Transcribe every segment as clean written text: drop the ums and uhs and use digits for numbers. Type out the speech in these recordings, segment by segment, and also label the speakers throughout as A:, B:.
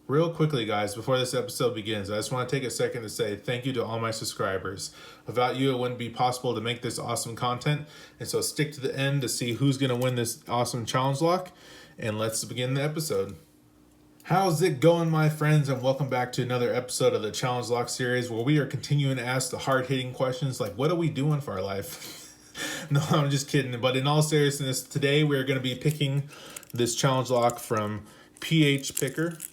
A: Real quickly, guys, before this episode begins, I just want to take a second to say thank you to all my subscribers. Without you, it wouldn't be possible to make this awesome content. And so stick to the end to see who's going to win this awesome challenge lock. And let's begin the episode. How's it going, my friends? And welcome back to another episode of the Challenge Lock series, where we are continuing to ask the hard-hitting questions like, what are we doing for our life? No, I'm just kidding. But in all seriousness, today we're going to be picking this challenge lock from PHPicker.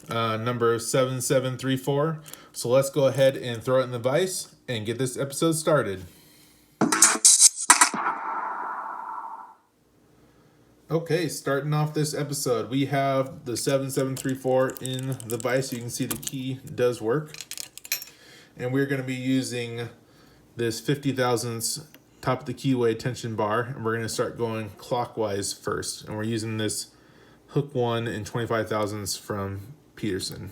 A: Number 7734. So let's go ahead and throw it in the vise and get this episode started. Okay, starting off this episode, we have the 7734 in the vise. You can see the key does work. And we're going to be using this 50 thousandths top of the keyway tension bar. And we're going to start going clockwise first. And we're using this hook 1 and 25 thousandths from Peterson.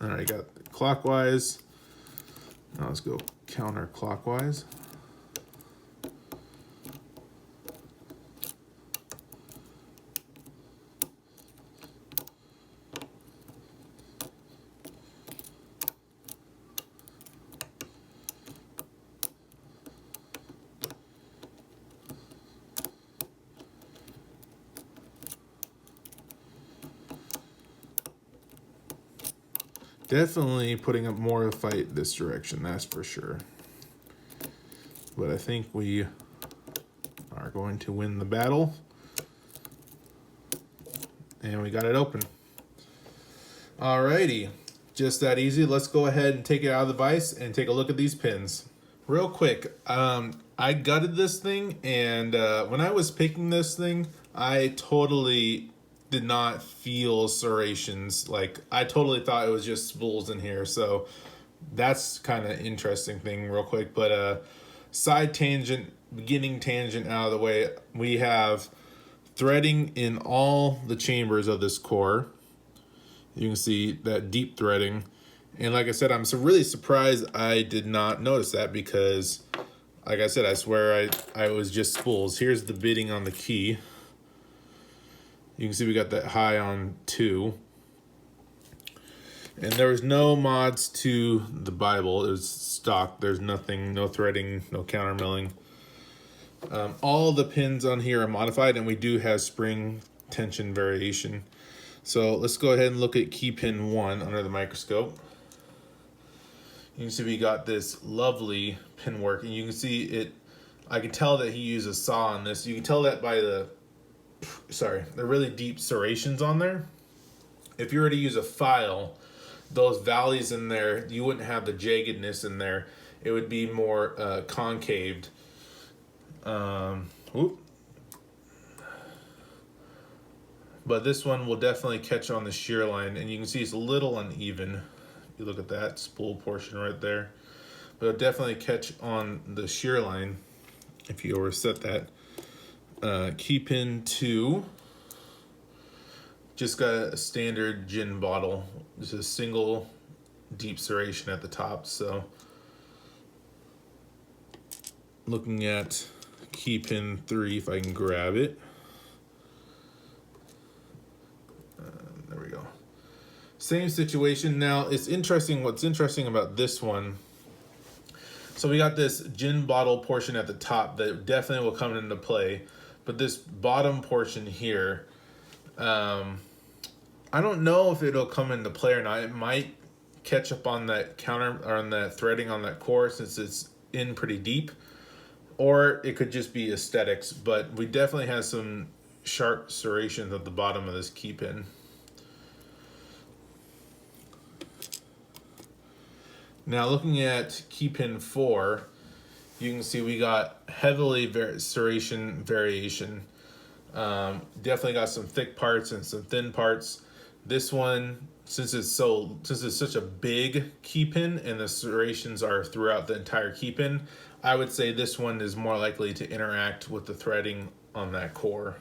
A: All right, got clockwise. Now let's go counterclockwise. Definitely putting up more of a fight this direction, that's for sure. But I think we are going to win the battle. And we got it open. Alrighty, just that easy. Let's go ahead and take it out of the vise and take a look at these pins. Real quick, I gutted this thing, and when I was picking this thing, I totally did not feel serrations. Like, I totally thought it was just spools in here. So that's kind of interesting thing real quick. But side tangent, beginning tangent out of the way, we have threading in all the chambers of this core. You can see that deep threading. And like I said, I'm really surprised I did not notice that, because like I said, I swear I was just spools. Here's the bidding on the key. You can see we got that high on 2. And there was no mods to the Bible. It was stock. There's nothing, no threading, no counter milling. All the pins on here are modified, and we do have spring tension variation. So let's go ahead and look at key pin 1 under the microscope. You can see we got this lovely pin work, and you can see it. I can tell that he used a saw on this. You can tell that by the really deep serrations on there. If you were to use a file, those valleys in there, you wouldn't have the jaggedness in there. It would be more concaved. But this one will definitely catch on the shear line, and you can see it's a little uneven. You look at that spool portion right there, but it'll definitely catch on the shear line if you overset that. Key pin 2 just got a standard gin bottle, just a single deep serration at the top. So looking at key pin 3, if I can grab it. There we go. Same situation. Now it's interesting. What's interesting about this one, so we got this gin bottle portion at the top that definitely will come into play. But this bottom portion here, I don't know if it'll come into play or not. It might catch up on that counter, or on that threading on that core, since it's in pretty deep. Or it could just be aesthetics. But we definitely have some sharp serrations at the bottom of this key pin. Now looking at key pin 4, you can see we got heavily serration variation. Definitely got some thick parts and some thin parts. This one, since it's such a big key pin and the serrations are throughout the entire key pin, I would say this one is more likely to interact with the threading on that core.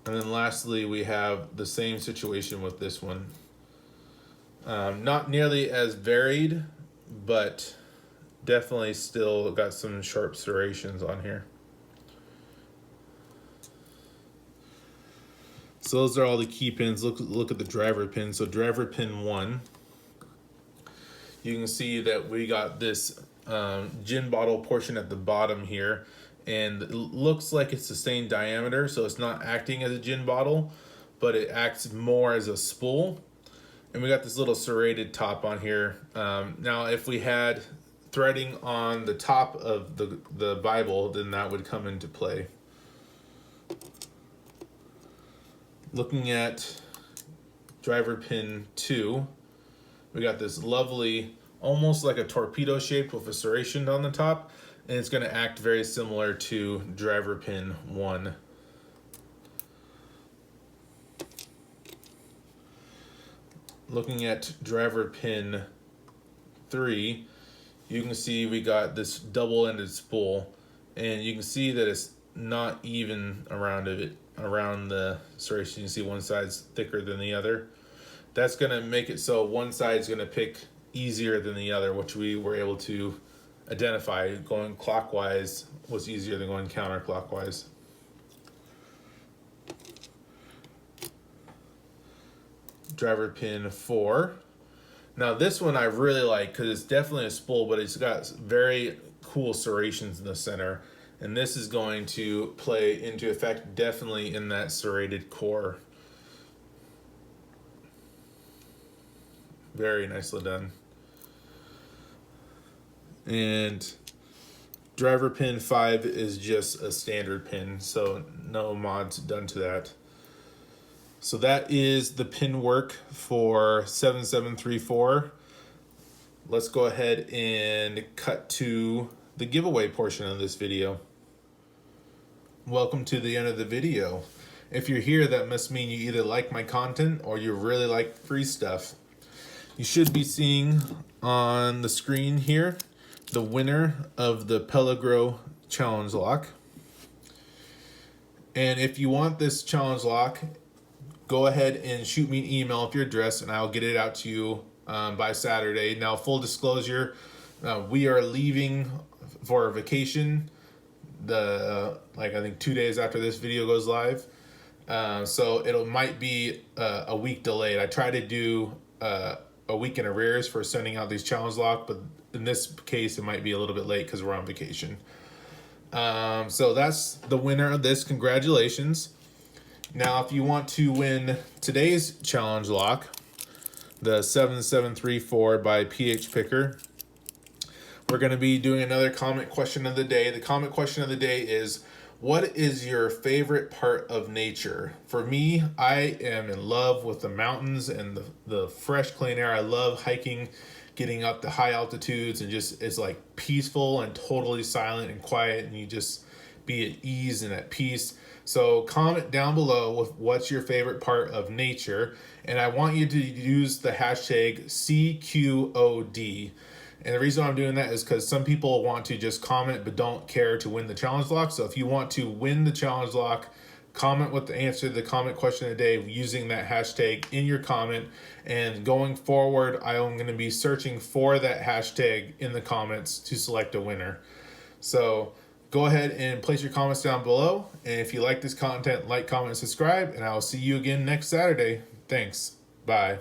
A: And then lastly, we have the same situation with this one. Not nearly as varied, but definitely still got some sharp serrations on here. So those are all the key pins. Look at the driver pin. So driver pin 1, you can see that we got this gin bottle portion at the bottom here, and it looks like it's the same diameter, so it's not acting as a gin bottle, but it acts more as a spool. And we got this little serrated top on here. Now, if we had threading on the top of the Bible, then that would come into play. Looking at driver pin 2, we got this lovely, almost like a torpedo shape with a serration on the top, and it's going to act very similar to driver pin 1. Looking at driver pin 3, you can see we got this double-ended spool, and you can see that it's not even around the serration. You can see one side's thicker than the other. That's going to make it so one side's going to pick easier than the other, which we were able to identify. Going clockwise was easier than going counterclockwise. Driver pin 4. Now this one I really like because it's definitely a spool, but it's got very cool serrations in the center. And this is going to play into effect definitely in that serrated core. Very nicely done. And driver pin 5 is just a standard pin, so no mods done to that. So that is the pin work for 7734. Let's go ahead and cut to the giveaway portion of this video. Welcome to the end of the video. If you're here, that must mean you either like my content or you really like free stuff. You should be seeing on the screen here the winner of the Pellegro challenge lock. And if you want this challenge lock, go ahead and shoot me an email with your address and I'll get it out to you by Saturday. Now, full disclosure, we are leaving for a vacation I think 2 days after this video goes live. So it might be a week delayed. I try to do a week in arrears for sending out these challenge lock, but in this case it might be a little bit late because we're on vacation. So that's the winner of this. Congratulations. Now, if you want to win today's challenge lock, the 7734 by PHPicker, we're going to be doing another comment question of the day. The comment question of the day is, what is your favorite part of nature? For me, I am in love with the mountains and the fresh, clean air. I love hiking, getting up to high altitudes, and just it's like peaceful and totally silent and quiet, and you just be at ease and at peace. So comment down below with what's your favorite part of nature, and I want you to use the hashtag CQOD. And the reason I'm doing that is because some people want to just comment but don't care to win the challenge lock. So if you want to win the challenge lock, comment with the answer to the comment question of the day using that hashtag in your comment. And going forward, I am going to be searching for that hashtag in the comments to select a winner. So go ahead and place your comments down below. And if you like this content, like, comment, and subscribe. And I will see you again next Saturday. Thanks. Bye.